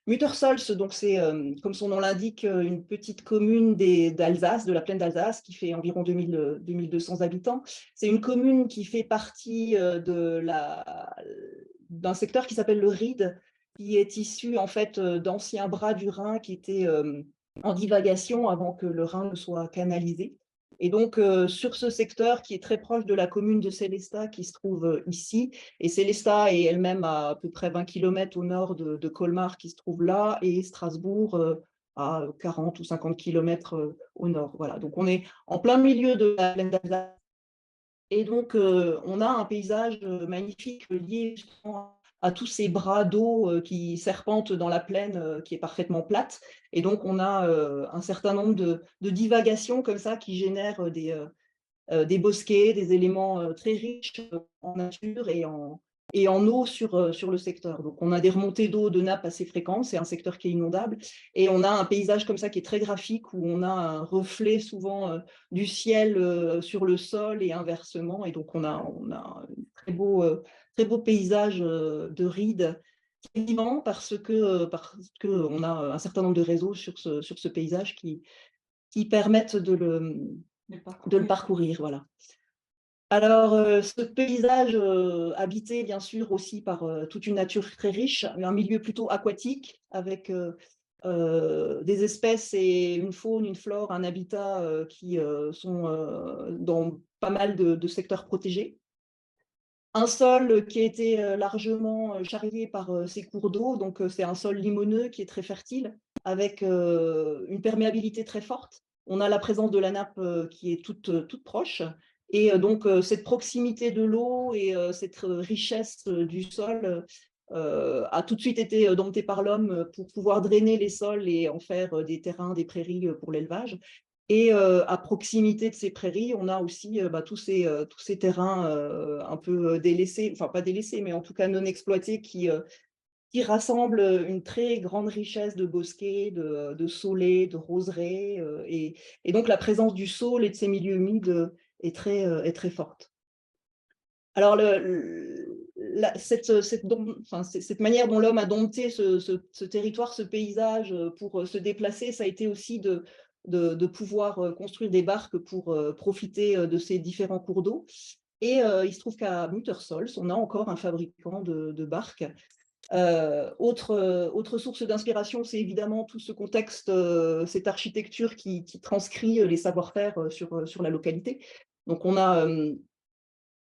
Muttersols, donc c'est, comme son nom l'indique, une petite commune d'Alsace, de la plaine d'Alsace, qui fait environ 2200 habitants. C'est une commune qui fait partie d'un secteur qui s'appelle le Ried, qui est issu en fait d'anciens bras du Rhin qui étaient en divagation avant que le Rhin ne soit canalisé. Et donc, sur ce secteur qui est très proche de la commune de Sélestat, qui se trouve ici, et Sélestat est elle-même à peu près 20 km au nord de Colmar, qui se trouve là, et Strasbourg à 40 ou 50 km au nord. Voilà. Donc, on est en plein milieu de la plaine d'Alsace. Et donc, on a un paysage magnifique lié justement à tous ces bras d'eau qui serpentent dans la plaine qui est parfaitement plate. Et donc, on a un certain nombre de divagations comme ça qui génèrent des bosquets, des éléments très riches en nature et en eau sur le secteur. Donc, on a des remontées d'eau de nappe assez fréquentes, c'est un secteur qui est inondable, et on a un paysage comme ça qui est très graphique, où on a un reflet souvent du ciel sur le sol et inversement, et donc on a un très beau paysage de rides qui est vivant parce que on a un certain nombre de réseaux sur ce paysage qui permettent de le parcourir, voilà. Alors, ce paysage, habité bien sûr aussi par, toute une nature très riche, un milieu plutôt aquatique avec, des espèces et une faune, une flore, un habitat, qui, sont, dans pas mal de secteurs protégés. Un sol qui a été, largement, charrié par, ces cours d'eau, donc c'est un sol limoneux qui est très fertile avec, une perméabilité très forte. On a la présence de la nappe, qui est toute proche, et donc cette proximité de l'eau et cette richesse, du sol, a tout de suite été, domptée par l'homme, pour pouvoir drainer les sols et en faire, des terrains, des prairies, pour l'élevage. Et à proximité de ces prairies, on a aussi, tous ces terrains, un peu, délaissés, enfin pas délaissés, mais en tout cas non exploités qui rassemblent, une très grande richesse de bosquets, de saulaies, de roseraies, et donc la présence du saule et de ces milieux humides, est très forte. Alors cette manière dont l'homme a dompté ce territoire, ce paysage, pour, se déplacer, ça a été aussi de pouvoir, construire des barques pour, profiter, de ces différents cours d'eau. Et il se trouve qu'à Muttersols, on a encore un fabricant de barques. Autre source d'inspiration, c'est évidemment tout ce contexte, cette architecture qui transcrit, les savoir-faire, sur la localité. Donc on a,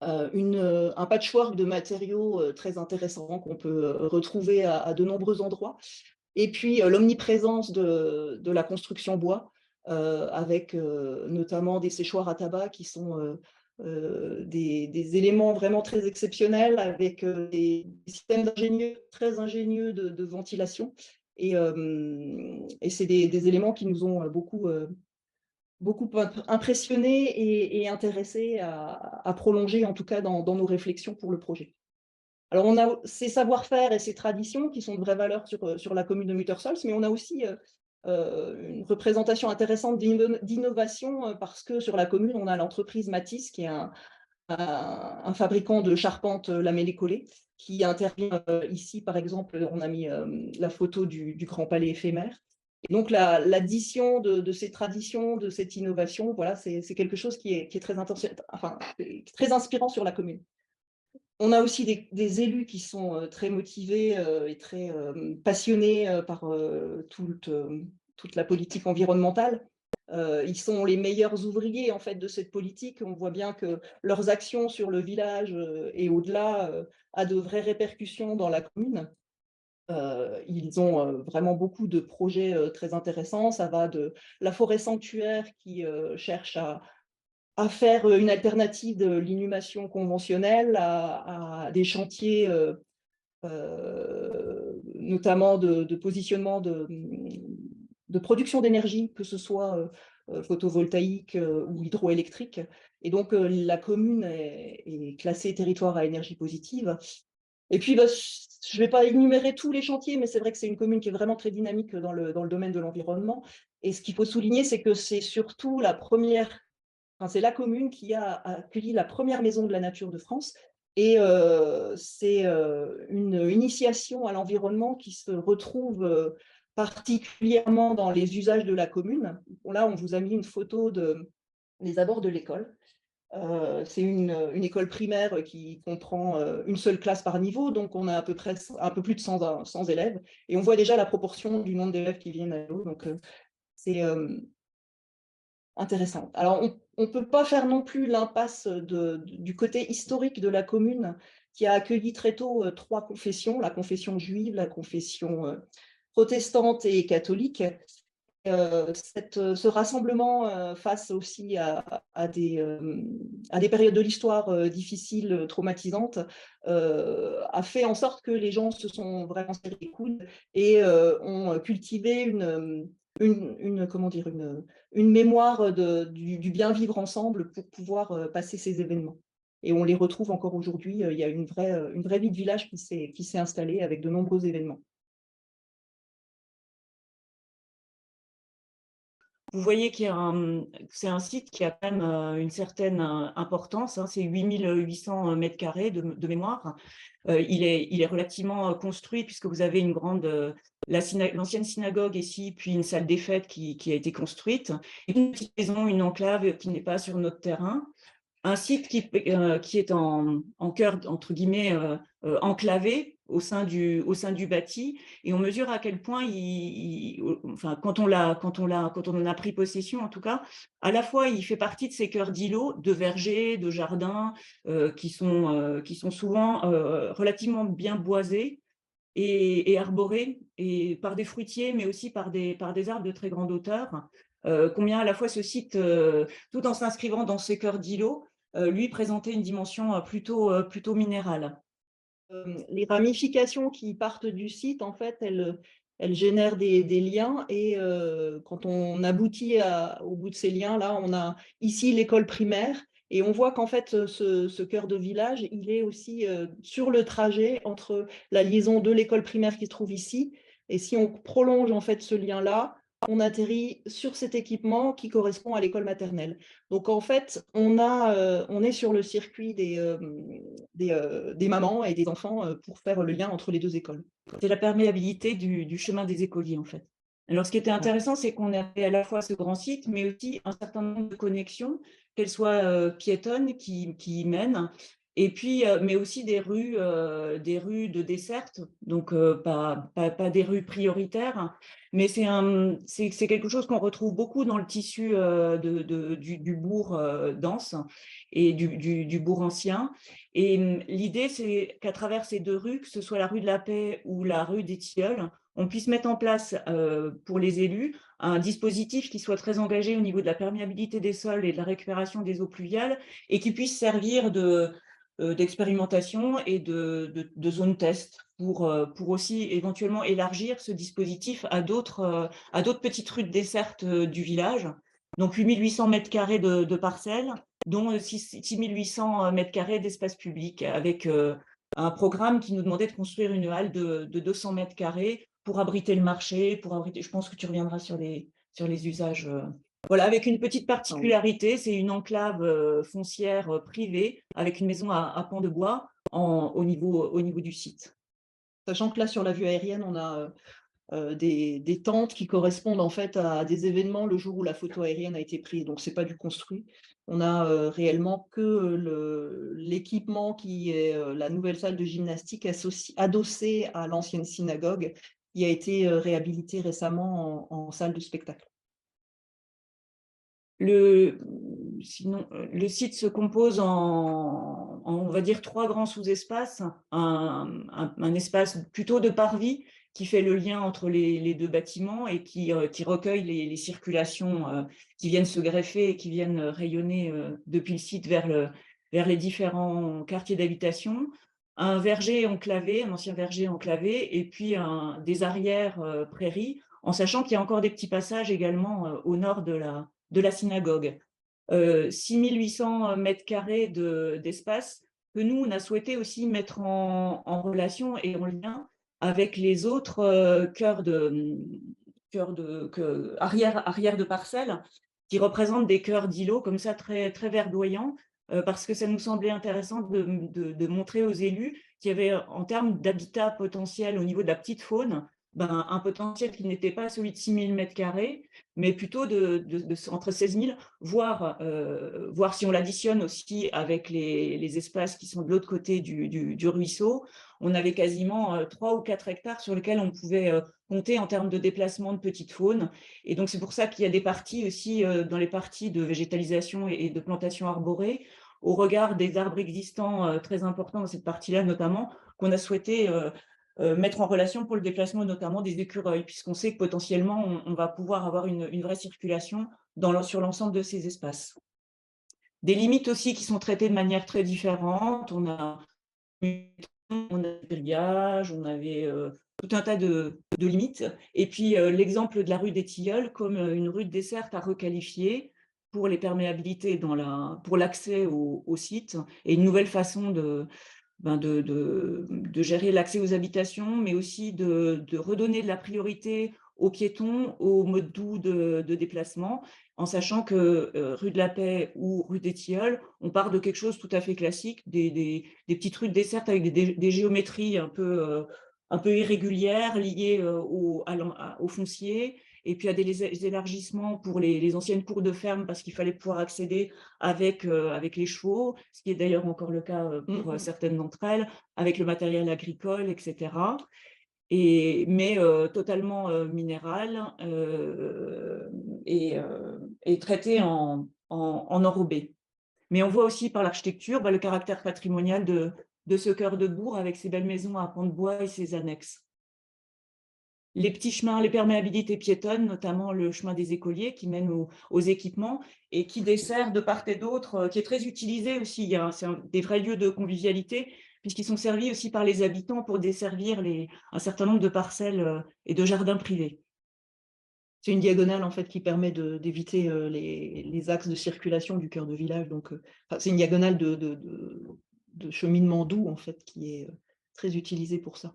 un patchwork de matériaux très intéressants qu'on peut retrouver à de nombreux endroits. Et puis l'omniprésence de la construction bois, avec notamment des séchoirs à tabac qui sont des éléments vraiment très exceptionnels, avec des systèmes très ingénieux de ventilation. Et c'est des éléments qui nous ont beaucoup impressionnés et intéressés à prolonger, en tout cas dans nos réflexions pour le projet. Alors on a ces savoir-faire et ces traditions qui sont de vraies valeurs sur la commune de Muttersols, mais on a aussi une représentation intéressante d'innovation, parce que sur la commune, on a l'entreprise Matisse, qui est un fabricant de charpentes lamellées-collées, qui intervient ici, par exemple, on a mis la photo du Grand Palais éphémère. Et donc l'addition de ces traditions, de cette innovation, voilà, c'est quelque chose qui est très enfin, très inspirant sur la commune. On a aussi des élus qui sont très motivés et très passionnés par toute la politique environnementale. Ils sont les meilleurs ouvriers en fait de cette politique. On voit bien que leurs actions sur le village et au-delà a de vraies répercussions dans la commune. Ils ont vraiment beaucoup de projets très intéressants. Ça va de la forêt sanctuaire qui cherche à faire une alternative de l'inhumation conventionnelle à des chantiers notamment de positionnement de production d'énergie, que ce soit photovoltaïque ou hydroélectrique. Et donc la commune est classée territoire à énergie positive. Et puis je ne vais pas énumérer tous les chantiers, mais c'est vrai que c'est une commune qui est vraiment très dynamique dans le domaine de l'environnement. Et ce qu'il faut souligner, c'est que c'est surtout c'est la commune qui a accueilli la première maison de la nature de France, Et c'est une initiation à l'environnement qui se retrouve particulièrement dans les usages de la commune. Bon, là, on vous a mis une photo des abords de l'école. C'est une école primaire qui comprend une seule classe par niveau, donc on a à peu près un peu plus de 100 élèves, et on voit déjà la proportion du nombre d'élèves qui viennent à l'eau, donc c'est intéressant. Alors, on ne peut pas faire non plus l'impasse du côté historique de la commune, qui a accueilli très tôt 3 confessions, la confession juive, la confession protestante et catholique. Ce rassemblement face aussi à des périodes de l'histoire difficiles, traumatisantes, a fait en sorte que les gens se sont vraiment serrés les coudes et ont cultivé comment dire, une mémoire du bien vivre ensemble pour pouvoir passer ces événements. Et on les retrouve encore aujourd'hui. Il y a une vraie vie de village qui s'est installée avec de nombreux événements. Vous voyez qu'il y a c'est un site qui a quand même une certaine importance, hein, c'est 8800 mètres carrés de mémoire. Il est relativement construit puisque vous avez une grande, l'ancienne synagogue ici, puis une salle des fêtes qui a été construite, et une petite maison, une enclave qui n'est pas sur notre terrain. Un site qui est en cœur, entre guillemets, enclavé au sein du bâti, et on mesure à quel point enfin, quand on en a pris possession, en tout cas, à la fois il fait partie de ces cœurs d'îlots, de vergers, de jardins, qui sont souvent relativement bien boisés et arborés, et par des fruitiers, mais aussi par des arbres de très grande hauteur. Combien à la fois ce site, tout en s'inscrivant dans ces cœurs d'îlots, lui présentait une dimension plutôt minérale. Les ramifications qui partent du site, en fait, elles génèrent des liens, et quand on aboutit au bout de ces liens-là, on a ici l'école primaire, et on voit qu'en fait, ce cœur de village, il est aussi sur le trajet entre la liaison de l'école primaire qui se trouve ici, et si on prolonge en fait ce lien-là, on atterrit sur cet équipement qui correspond à l'école maternelle. Donc en fait, on est sur le circuit des mamans et des enfants pour faire le lien entre les 2 écoles. C'est la perméabilité du chemin des écoliers, en fait. Alors, ce qui était intéressant, c'est qu'on avait à la fois ce grand site, mais aussi un certain nombre de connexions, qu'elles soient piétonnes qui y mènent, et puis, mais aussi des rues de desserte, donc pas des rues prioritaires, mais c'est quelque chose qu'on retrouve beaucoup dans le tissu du bourg dense et du bourg ancien. Et l'idée, c'est qu'à travers ces 2 rues, que ce soit la rue de la Paix ou la rue des Tilleuls, on puisse mettre en place, pour les élus, un dispositif qui soit très engagé au niveau de la perméabilité des sols et de la récupération des eaux pluviales, et qui puisse servir d'expérimentation et de zone test pour aussi éventuellement élargir ce dispositif à d'autres petites rues de desserte du village. Donc 8800 mètres carrés de parcelles, dont 6800 mètres carrés d'espace public, avec un programme qui nous demandait de construire une halle de 200 mètres carrés pour abriter le marché, je pense que tu reviendras sur les usages. Voilà, avec une petite particularité, c'est une enclave foncière privée, avec une maison à pans de bois au niveau du site. Sachant que là, sur la vue aérienne, on a des tentes qui correspondent en fait à des événements le jour où la photo aérienne a été prise, donc c'est pas du construit. On a réellement que l'équipement qui est la nouvelle salle de gymnastique adossée à l'ancienne synagogue, qui a été réhabilitée récemment en salle de spectacle. Sinon, le site se compose on va dire, 3 grands sous-espaces. Un espace plutôt de parvis qui fait le lien entre les 2 bâtiments et qui recueille les circulations qui viennent se greffer et qui viennent rayonner depuis le site vers les différents quartiers d'habitation. Un verger enclavé, un ancien verger enclavé, et puis des arrières prairies, en sachant qu'il y a encore des petits passages également au nord de la synagogue. 6800 mètres carrés d'espace que nous, on a souhaité aussi mettre en relation et en lien avec les autres cœurs arrière de parcelles, qui représentent des cœurs d'îlots comme ça, très, très verdoyants, parce que ça nous semblait intéressant de montrer aux élus qu'il y avait, en termes d'habitat potentiel au niveau de la petite faune, ben, un potentiel qui n'était pas celui de 6 000 m², mais plutôt entre 16 000, voire si on l'additionne aussi avec les espaces qui sont de l'autre côté du ruisseau, on avait quasiment 3 ou 4 hectares sur lesquels on pouvait compter en termes de déplacement de petite faune. Et donc, c'est pour ça qu'il y a des parties aussi, dans les parties de végétalisation et de plantation arborée, au regard des arbres existants très importants dans cette partie-là notamment, qu'on a souhaité mettre en relation pour le déplacement notamment des écureuils, puisqu'on sait que potentiellement, on va pouvoir avoir une vraie circulation sur l'ensemble de ces espaces. Des limites aussi qui sont traitées de manière très différente. On a le grillage, on avait tout un tas de limites. Et puis, l'exemple de la rue des Tilleuls comme une rue de desserte à requalifier pour les perméabilités pour l'accès au site, et une nouvelle façon de gérer l'accès aux habitations, mais aussi de redonner de la priorité aux piétons, aux modes doux de déplacement, en sachant que rue de la Paix ou rue des Tilleuls, on part de quelque chose tout à fait classique, des petites rues de desserte avec des géométries un peu irrégulières, liées au foncier, et puis à des élargissements pour les anciennes cours de ferme, parce qu'il fallait pouvoir accéder avec les chevaux, ce qui est d'ailleurs encore le cas pour certaines d'entre elles, avec le matériel agricole, etc. Mais totalement minéral, et traité en enrobé. Mais on voit aussi par l'architecture le caractère patrimonial de ce cœur de bourg avec ses belles maisons à pans de bois et ses annexes. Les petits chemins, les perméabilités piétonnes, notamment le chemin des écoliers qui mène aux équipements et qui dessert de part et d'autre, qui est très utilisé aussi. C'est des vrais lieux de convivialité, puisqu'ils sont servis aussi par les habitants pour desservir un certain nombre de parcelles et de jardins privés. C'est une diagonale en fait qui permet d'éviter les axes de circulation du cœur de village. Donc, c'est une diagonale de cheminement doux en fait qui est très utilisée pour ça.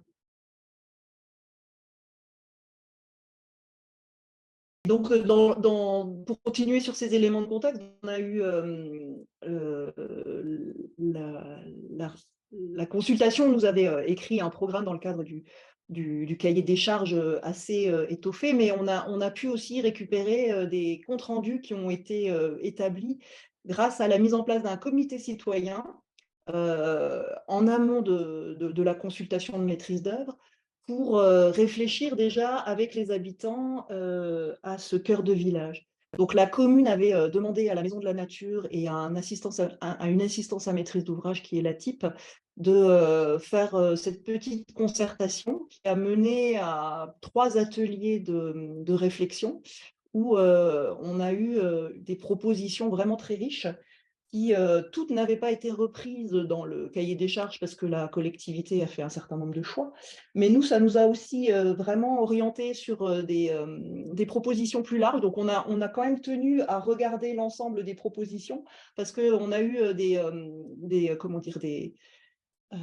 Donc, pour continuer sur ces éléments de contexte, on a eu la, la- la consultation nous avait écrit un programme dans le cadre du cahier des charges assez étoffé, mais on a pu aussi récupérer des comptes rendus qui ont été établis grâce à la mise en place d'un comité citoyen en amont de la consultation de maîtrise d'œuvre, pour réfléchir déjà avec les habitants à ce cœur de village. Donc la commune avait demandé à la Maison de la Nature et à une assistance à maîtrise d'ouvrage qui est la type de faire cette petite concertation qui a mené à 3 ateliers de réflexion où on a eu des propositions vraiment très riches qui toutes n'avaient pas été reprises dans le cahier des charges parce que la collectivité a fait un certain nombre de choix. Mais nous, ça nous a aussi vraiment orientés sur des propositions plus larges. Donc, on a quand même tenu à regarder l'ensemble des propositions parce qu'on a eu comment dire, euh,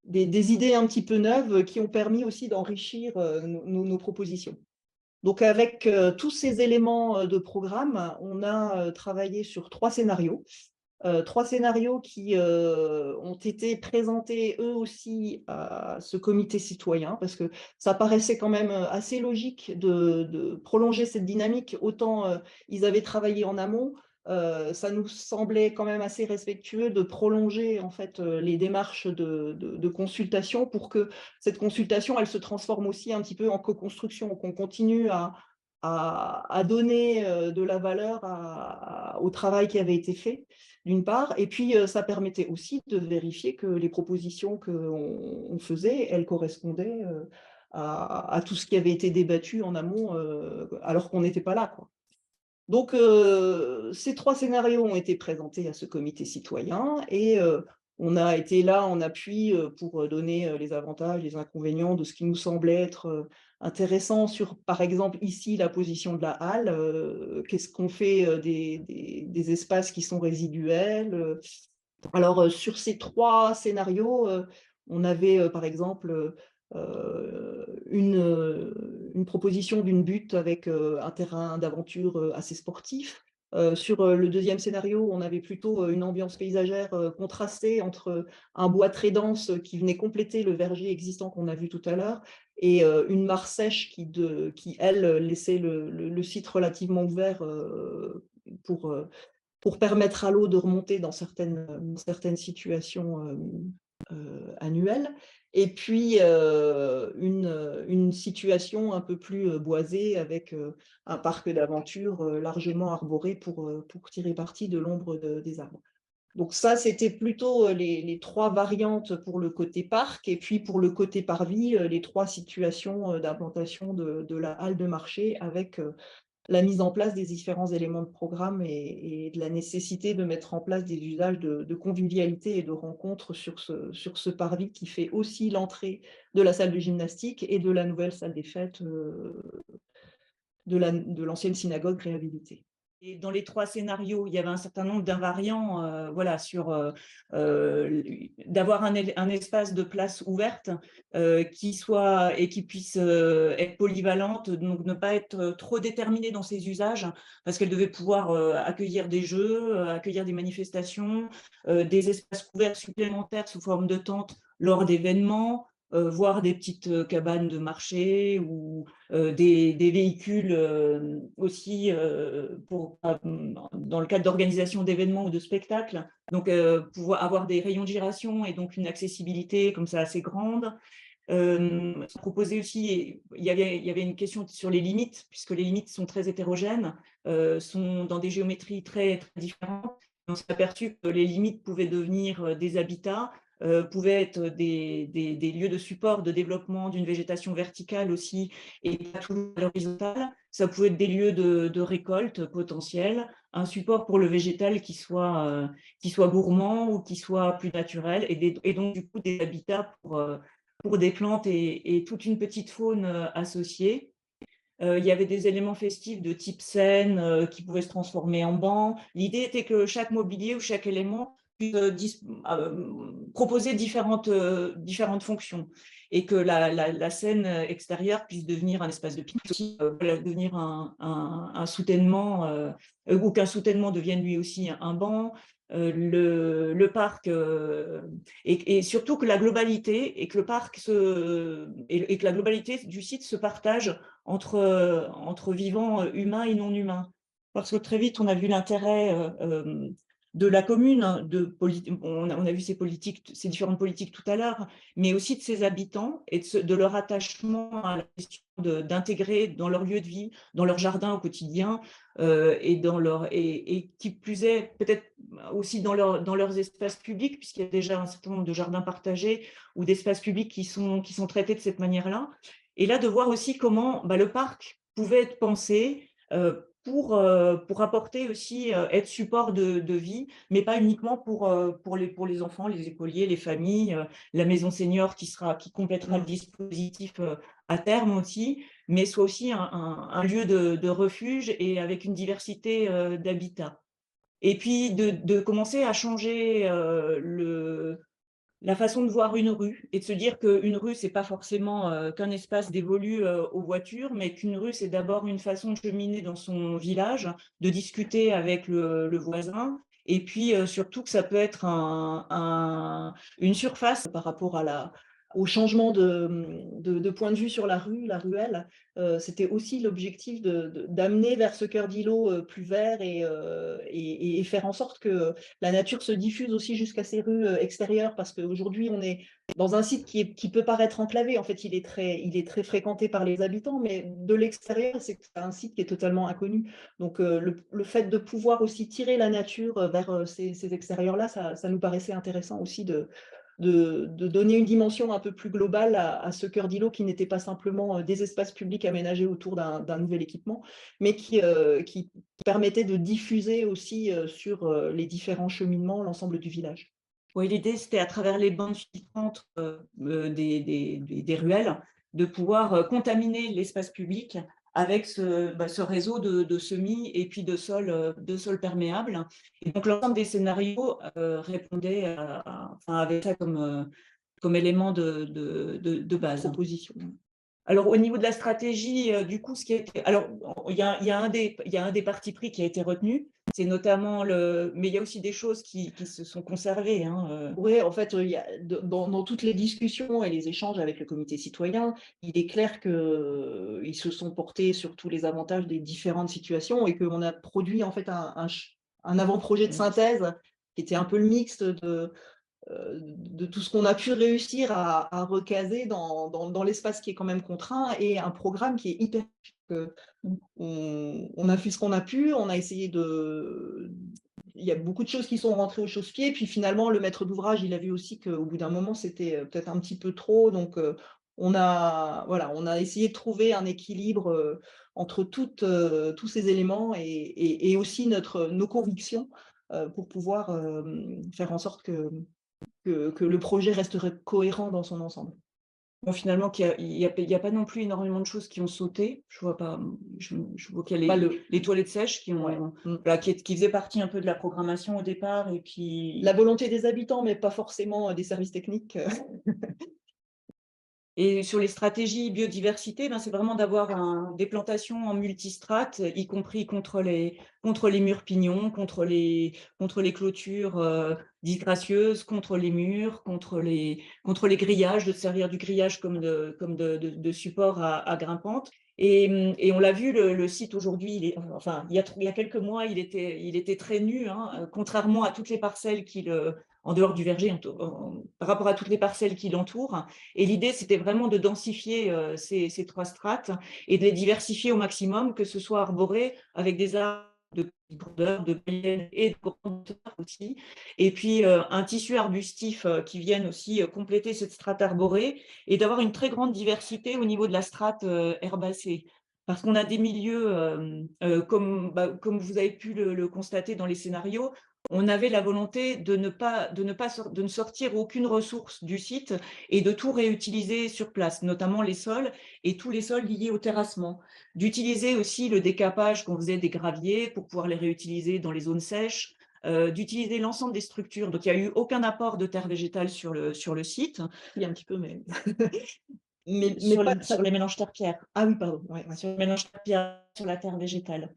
des idées un petit peu neuves qui ont permis aussi d'enrichir nos propositions. Donc, avec tous ces éléments de programme, on a travaillé sur 3 scénarios. 3 scénarios qui ont été présentés eux aussi à ce comité citoyen, parce que ça paraissait quand même assez logique de prolonger cette dynamique. Autant ils avaient travaillé en amont, ça nous semblait quand même assez respectueux de prolonger en fait les démarches de consultation pour que cette consultation, elle se transforme aussi un petit peu en co-construction, qu'on continue à donner de la valeur au travail qui avait été fait, d'une part, et puis ça permettait aussi de vérifier que les propositions qu'on faisait, elles correspondaient à tout ce qui avait été débattu en amont, alors qu'on n'était pas là, quoi. Donc, ces 3 scénarios ont été présentés à ce comité citoyen et on a été là en appui pour donner les avantages, les inconvénients de ce qui nous semblait être intéressant sur, par exemple, ici, la position de la halle. Qu'est-ce qu'on fait des espaces qui sont résiduels? Alors, sur ces 3 scénarios, on avait, par exemple, une proposition d'une butte avec un terrain d'aventure assez sportif. Sur le deuxième scénario, on avait plutôt une ambiance paysagère contrastée entre un bois très dense qui venait compléter le verger existant qu'on a vu tout à l'heure et une mare sèche qui elle, laissait le site relativement ouvert pour, euh, pour permettre à l'eau de remonter dans certaines situations annuelles. Et puis une situation un peu plus boisée avec un parc d'aventure largement arboré pour tirer parti de l'ombre des arbres. Donc ça, c'était plutôt les trois variantes pour le côté parc, et puis pour le côté parvis, les trois situations d'implantation de la halle de marché avec la mise en place des différents éléments de programme et de la nécessité de mettre en place des usages de convivialité et de rencontres sur ce parvis qui fait aussi l'entrée de la salle de gymnastique et de la nouvelle salle des fêtes de l'ancienne synagogue réhabilitée. Et dans les 3 scénarios, il y avait un certain nombre d'invariants, voilà, sur d'avoir un espace de place ouverte qui soit et qui puisse être polyvalente, donc ne pas être trop déterminée dans ses usages, parce qu'elle devait pouvoir accueillir des jeux, accueillir des manifestations, des espaces couverts supplémentaires sous forme de tentes lors d'événements, voire des petites cabanes de marché ou des véhicules aussi dans le cadre d'organisation d'événements ou de spectacles. Donc, pouvoir avoir des rayons de giration et donc une accessibilité comme ça assez grande. Proposer aussi, il y avait une question sur les limites, puisque les limites sont très hétérogènes, sont dans des géométries très, très différentes. On s'est aperçu que les limites pouvaient devenir des habitats, pouvaient être des lieux de support, de développement d'une végétation verticale aussi, et pas toujours à l'horizontale. Ça pouvait être des lieux de récolte potentiels, un support pour le végétal qui soit gourmand ou qui soit plus naturel, et donc du coup des habitats pour des plantes et toute une petite faune associée. Il y avait des éléments festifs de type scène qui pouvaient se transformer en banc. L'idée était que chaque mobilier ou chaque élément puisse proposer différentes fonctions et que la scène extérieure puisse devenir un espace de pique-nique, aussi, devenir un soutènement, ou qu'un soutènement devienne lui aussi un banc. Le parc et surtout que la globalité et que le parc et que la globalité du site se partage entre vivants humains et non humains. Parce que très vite, on a vu l'intérêt de la commune, on a vu ces différentes politiques tout à l'heure, mais aussi de ses habitants et de leur attachement à la question d'intégrer dans leur lieu de vie, dans leur jardin au quotidien, et qui plus est, peut-être aussi dans leurs espaces publics, puisqu'il y a déjà un certain nombre de jardins partagés ou d'espaces publics qui sont traités de cette manière-là. Et là, de voir aussi comment le parc pouvait être pensé pour apporter aussi, être support de vie, mais pas uniquement pour les enfants, les écoliers, les familles, la maison senior qui complétera le dispositif à terme aussi, mais soit aussi un lieu de refuge et avec une diversité d'habitats. Et puis de commencer à changer la façon de voir une rue et de se dire qu'une rue, c'est pas forcément qu'un espace dévolu aux voitures, mais qu'une rue, c'est d'abord une façon de cheminer dans son village, de discuter avec le voisin, et puis surtout que ça peut être une surface Par rapport au changement de point de vue sur la rue, la ruelle, c'était aussi l'objectif d'amener vers ce cœur d'îlot plus vert et faire en sorte que la nature se diffuse aussi jusqu'à ces rues extérieures, parce qu'aujourd'hui, on est dans un site qui peut paraître enclavé. En fait, il est très fréquenté par les habitants, mais de l'extérieur, c'est un site qui est totalement inconnu. Donc, le fait de pouvoir aussi tirer la nature vers ces extérieurs-là, ça nous paraissait intéressant aussi de donner une dimension un peu plus globale à ce cœur d'îlot qui n'était pas simplement des espaces publics aménagés autour d'un nouvel équipement, mais qui permettait de diffuser aussi sur les différents cheminements l'ensemble du village. Oui, l'idée, c'était à travers les bandes filtrantes des ruelles, de pouvoir contaminer l'espace public avec ce réseau de semis et puis de sol perméable. Et donc, l'ensemble des scénarios répondait enfin, avait ça comme élément de base. Proposition. Alors, au niveau de la stratégie, du coup, ce qui a été alors, il y a un des partis pris qui a été retenu, c'est notamment mais il y a aussi des choses qui se sont conservées, hein, Ouais, en fait, il y a dans toutes les discussions et les échanges avec le comité citoyen, il est clair qu'ils se sont portés sur tous les avantages des différentes situations et qu'on a produit en fait un avant-projet de synthèse qui était un peu le mixte de tout ce qu'on a pu réussir à recaser dans l'espace qui est quand même contraint et un programme qui est hyper on a fait ce qu'on a pu, on a essayé de il y a beaucoup de choses qui sont rentrées au chausse-pied, puis finalement le maître d'ouvrage, il a vu aussi qu'au bout d'un moment, c'était, peut-être un petit peu trop, donc on a essayé de trouver un équilibre, entre tous ces éléments et aussi nos convictions, pour pouvoir, faire en sorte que le projet resterait cohérent dans son ensemble. bon, finalement, il y a pas non plus énormément de choses qui ont sauté. Je vois pas, je vois qu'il y a Bah, les toilettes sèches ouais, voilà, qui faisaient partie un peu de la programmation au départ et la puis volonté des habitants, mais pas forcément, des services techniques. et sur les stratégies biodiversité, ben, c'est vraiment d'avoir des plantations en multistrates, y compris contre les murs pignons, contre les clôtures dites gracieuses, contre les murs, contre les grillages, de se servir du grillage comme de support à grimpante. Et on l'a vu, le site aujourd'hui, enfin, il y a quelques mois, il était très nu, hein, contrairement à toutes les parcelles en dehors du verger, par rapport à toutes les parcelles qui l'entourent. Et l'idée, c'était vraiment de densifier ces 3 strates et de les diversifier au maximum, que ce soit arboré avec des arbres de petite grandeur, de moyenne et de grande hauteur aussi. Et puis un tissu arbustif qui vienne aussi compléter cette strate arborée et d'avoir une très grande diversité au niveau de la strate herbacée. Parce qu'on a des milieux, comme vous avez pu le constater dans les scénarios, on avait la volonté de ne sortir aucune ressource du site et de tout réutiliser sur place, notamment les sols et tous les sols liés au terrassement. D'utiliser aussi le décapage qu'on faisait des graviers pour pouvoir les réutiliser dans les zones sèches, d'utiliser l'ensemble des structures. Donc il n'y a eu aucun apport de terre végétale sur le site, Il y a un petit peu, mais pas sur les mélanges terre-pierre. ah oui, pardon, ouais, ouais. Sur le mélange terre-pierre, sur la terre végétale.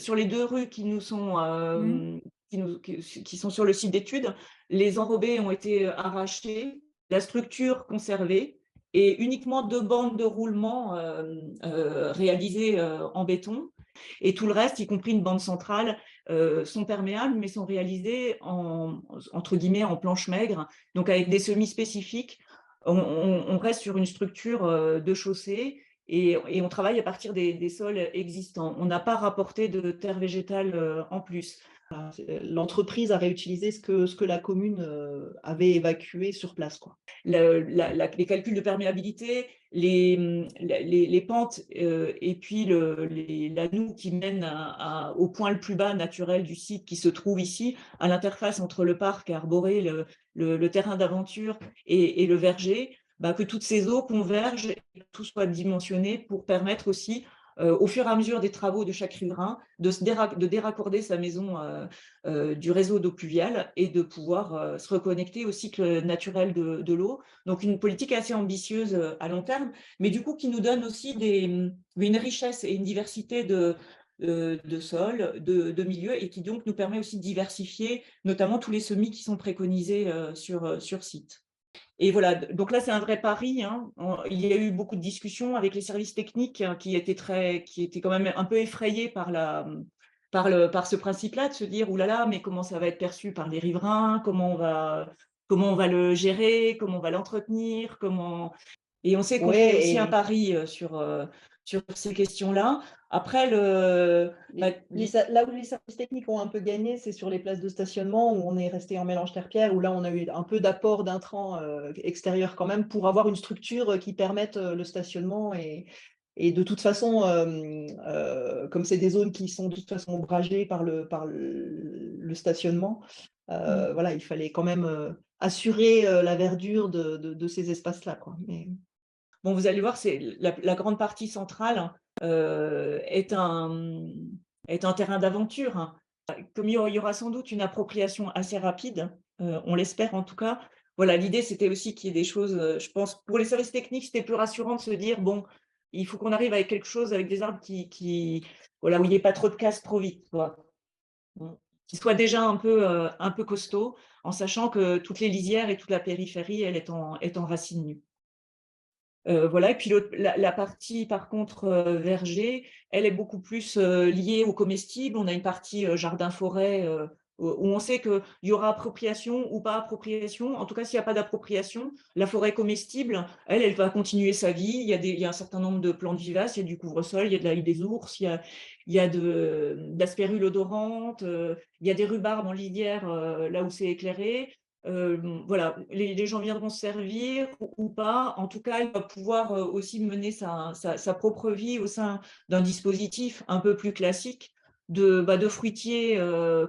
Sur les 2 rues Mmh. qui sont sur le site d'études, les enrobés ont été arrachés, la structure conservée et uniquement 2 bandes de roulement réalisées en béton et tout le reste, y compris une bande centrale, sont perméables mais sont réalisées entre guillemets «en planche maigre», donc avec des semis spécifiques. On reste sur une structure de chaussée et on travaille à partir des sols existants. On n'a pas rapporté de terre végétale en plus. L'entreprise a réutilisé ce que la commune, avait évacué sur place, quoi. Les calculs de perméabilité, les pentes et puis la noue qui mène au point le plus bas naturel du site qui se trouve ici, à l'interface entre le parc arboré, le terrain d'aventure et le verger, bah, que toutes ces eaux convergent et que tout soit dimensionné pour permettre aussi, au fur et à mesure des travaux de chaque riverain, de déraccorder sa maison du réseau d'eau pluviale et de pouvoir se reconnecter au cycle naturel de l'eau. Donc une politique assez ambitieuse à long terme, mais du coup qui nous donne aussi une richesse et une diversité de sols, de milieux, et qui donc nous permet aussi de diversifier notamment tous les semis qui sont préconisés sur site. Et voilà, donc là, c'est un vrai pari, hein. Il y a eu beaucoup de discussions avec les services techniques hein, qui étaient quand même un peu effrayés par ce principe-là, de se dire: «Ouh là là, mais comment ça va être perçu par les riverains? Comment on va le gérer? Comment on va l'entretenir? Comment» et on sait qu'on fait Ouais aussi un et pari sur ces questions-là. Après bah, là où les services techniques ont un peu gagné, c'est sur les places de stationnement où on est resté en mélange terre-pierre, où là, on a eu un peu d'apport d'intrants, extérieurs quand même pour avoir une structure, qui permette, le stationnement et de toute façon, comme c'est des zones qui sont de toute façon ombragées par le stationnement, voilà, il fallait quand même, assurer, la verdure de ces espaces-là, quoi, mais bon, vous allez voir, c'est la grande partie centrale, est est un terrain d'aventure, hein. Comme il y aura sans doute une appropriation assez rapide, on l'espère en tout cas. Voilà, l'idée, c'était aussi qu'il y ait des choses, je pense pour les services techniques, c'était plus rassurant de se dire: «Bon, Il faut qu'on arrive avec quelque chose, avec des arbres voilà, où il n'y ait pas trop de casse trop vite, quoi. Mmh. Qui soit déjà un peu costaud, en sachant que toutes les lisières et toute la périphérie, elle est en racines nues. Voilà et puis la partie par contre, verger, elle est beaucoup plus, liée aux comestibles. On a une partie, jardin-forêt, où on sait qu'il y aura appropriation ou pas appropriation. En tout cas, s'il y a pas d'appropriation, la forêt comestible, elle va continuer sa vie. Il y a un certain nombre de plantes vivaces, il y a du couvre-sol, il y a de la des ours, il y a de l'asperule odorante, il y a des rhubarbes en lisière, là où c'est éclairé. Voilà, les gens viendront se servir ou pas. En tout cas, il va pouvoir, aussi mener sa propre vie au sein d'un dispositif un peu plus classique de fruitiers,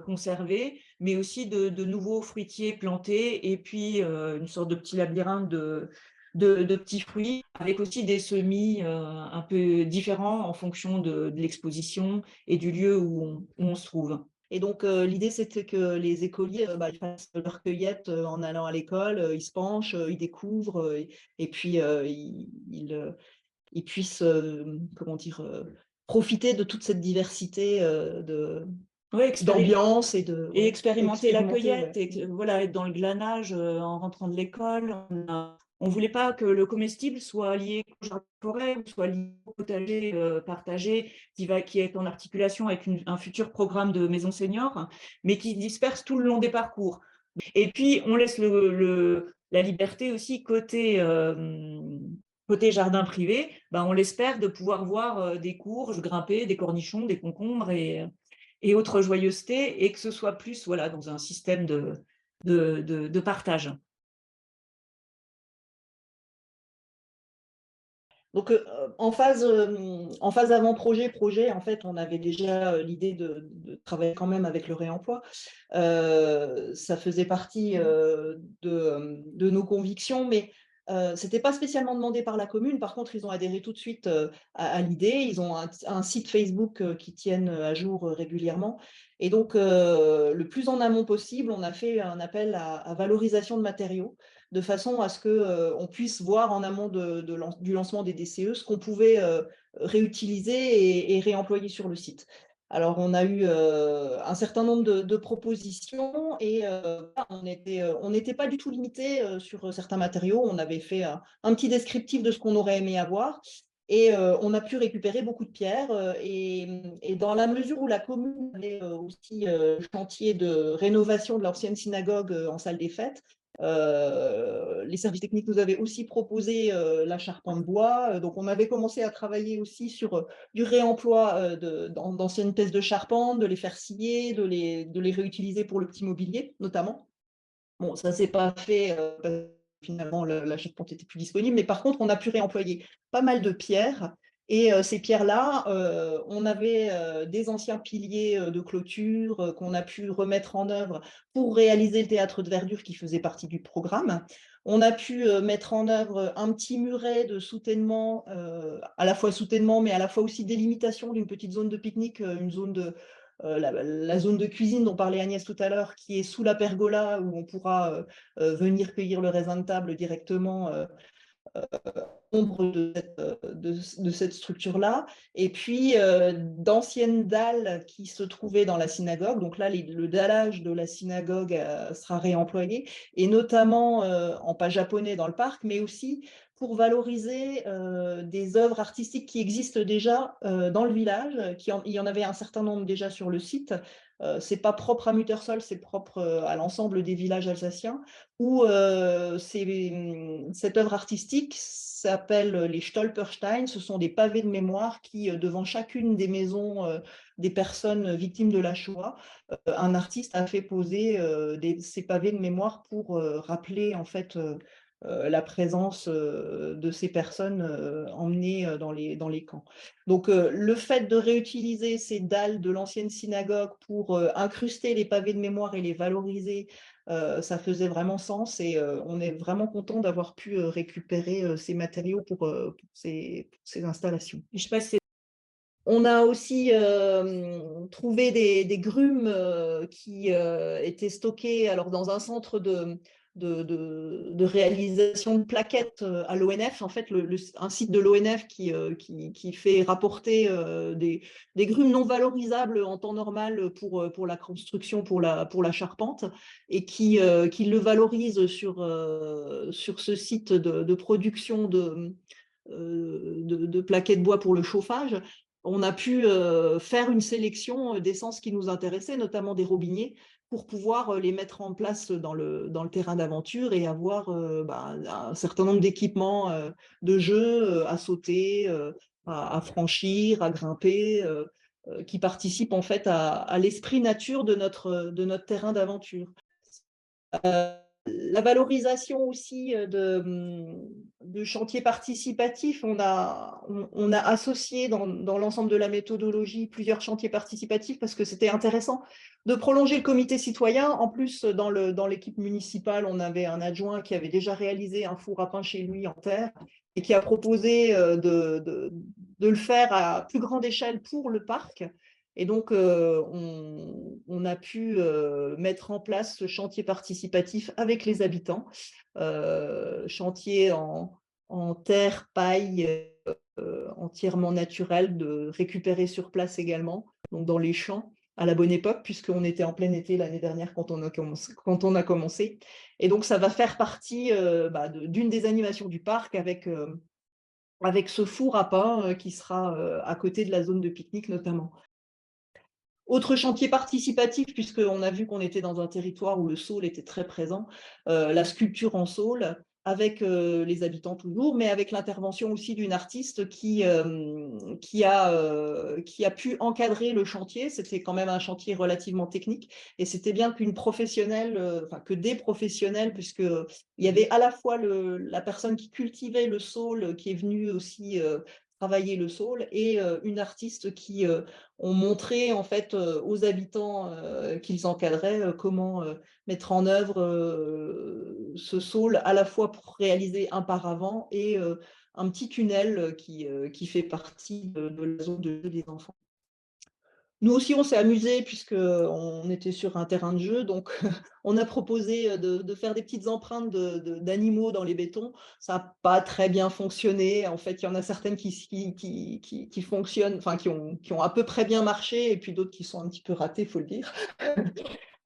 conservés, mais aussi de nouveaux fruitiers plantés et puis, une sorte de petit labyrinthe de petits fruits avec aussi des semis, un peu différents en fonction de l'exposition et du lieu où on se trouve. Et donc, l'idée, c'était que les écoliers, ils fassent leur cueillette, en allant à l'école, ils se penchent, ils découvrent, et puis, ils puissent, comment dire? Profiter de toute cette diversité, Ouais, d'ambiance et de et ouais, expérimenter la expérimenter, ouais. cueillette et voilà, être dans le glanage, en rentrant de l'école. On voulait pas que le comestible soit lié au jardin de forêt ou soit lié au potager, partagé qui est en articulation avec un futur programme de maison senior, mais qui se disperse tout le long des parcours. Et puis on laisse la liberté aussi côté jardin privé, on l'espère de pouvoir voir, des courges grimper, des cornichons, des concombres et autres joyeusetés et que ce soit plus, voilà, dans un système de partage. Donc, en phase avant-projet, projet, en fait, on avait déjà, l'idée de travailler quand même avec le réemploi. Ça faisait partie, de nos convictions, mais c'était pas spécialement demandé par la commune. Par contre, ils ont adhéré tout de suite, à l'idée. Ils ont un site Facebook, qu'ils tiennent, à jour, régulièrement, et donc, le plus en amont possible, on a fait un appel à valorisation de matériaux, de façon à ce que, on puisse voir en amont du lancement des DCE ce qu'on pouvait, réutiliser et réemployer sur le site. Alors on a eu, un certain nombre de propositions, et on n'était pas du tout limité, sur certains matériaux. On avait fait un petit descriptif de ce qu'on aurait aimé avoir, et on a pu récupérer beaucoup de pierres, et dans la mesure où la commune avait, aussi, le chantier de rénovation de l'ancienne synagogue, en salle des fêtes, les services techniques nous avaient aussi proposé, la charpente bois, donc on avait commencé à travailler aussi sur, du réemploi, d'anciennes pièces de charpente, de les faire scier, de les réutiliser pour le petit mobilier, notamment. Bon, ça s'est pas fait, parce que finalement la charpente était plus disponible, mais par contre, on a pu réemployer pas mal de pierres, et ces pierres-là, on avait, des anciens piliers, de clôture, qu'on a pu remettre en œuvre pour réaliser le théâtre de verdure qui faisait partie du programme. On a pu, mettre en œuvre un petit muret de soutènement, à la fois soutènement, mais à la fois aussi délimitation d'une petite zone de pique-nique, une zone de la zone de cuisine dont parlait Agnès tout à l'heure, qui est sous la pergola, où on pourra, venir cueillir le raisin de table directement, ombre de cette structure-là. Et puis, d'anciennes dalles qui se trouvaient dans la synagogue. Donc là, le dallage de la synagogue sera réemployé, et notamment en pas japonais dans le parc, mais aussi pour valoriser des œuvres artistiques qui existent déjà dans le village. Il y en avait un certain nombre déjà sur le site. C'est pas propre à Muttersol, c'est propre à l'ensemble des villages alsaciens, où cette œuvre artistique s'appelle les Stolpersteine. Ce sont des pavés de mémoire qui, devant chacune des maisons des personnes victimes de la Shoah, un artiste a fait poser ces pavés de mémoire pour rappeler en fait la présence de ces personnes emmenées dans les camps. Donc, le fait de réutiliser ces dalles de l'ancienne synagogue pour incruster les pavés de mémoire et les valoriser, ça faisait vraiment sens, et on est vraiment content d'avoir pu récupérer ces matériaux pour ces installations. Je sais pas si c'est On a aussi trouvé des grumes qui étaient stockées alors dans un centre de réalisation de plaquettes à l'ONF. En fait, un site de l'ONF qui fait rapporter des grumes non valorisables en temps normal pour la construction, pour la charpente, et qui le valorise sur ce site de production de plaquettes bois pour le chauffage. On a pu faire une sélection d'essences qui nous intéressaient, notamment des robiniers, pour pouvoir les mettre en place dans le terrain d'aventure et avoir un certain nombre d'équipements de jeu à sauter, à franchir, à grimper, qui participent en fait à l'esprit nature de notre terrain d'aventure. La valorisation aussi de chantiers participatifs, on a associé dans l'ensemble de la méthodologie plusieurs chantiers participatifs parce que c'était intéressant de prolonger le comité citoyen. En plus, dans l'équipe municipale, on avait un adjoint qui avait déjà réalisé un four à pain chez lui en terre et qui a proposé de le faire à plus grande échelle pour le parc. Et donc, on a pu mettre en place ce chantier participatif avec les habitants, chantier en terre, paille, entièrement naturel, récupéré sur place également, donc dans les champs, à la bonne époque, puisqu'on était en plein été l'année dernière quand on a commencé. Et donc, ça va faire partie d'une des animations du parc avec ce four à pain qui sera à côté de la zone de pique-nique notamment. Autre chantier participatif, puisqu'on a vu qu'on était dans un territoire où le saule était très présent, la sculpture en saule, avec les habitants toujours, mais avec l'intervention aussi d'une artiste qui a pu encadrer le chantier. C'était quand même un chantier relativement technique, et c'était bien qu'une professionnelle, que des professionnels, puisqu'il y avait à la fois la personne qui cultivait le saule, qui est venue aussi travailler le saule, et une artiste qui ont montré en fait aux habitants qu'ils encadraient comment mettre en œuvre ce saule, à la fois pour réaliser un paravent et un petit tunnel qui fait partie de la zone de jeu des enfants. Nous aussi, on s'est amusés puisqu'on était sur un terrain de jeu, donc on a proposé de faire des petites empreintes d'animaux dans les bétons. Ça n'a pas très bien fonctionné. En fait, il y en a certaines qui fonctionnent, enfin qui ont à peu près bien marché, et puis d'autres qui sont un petit peu ratées, il faut le dire.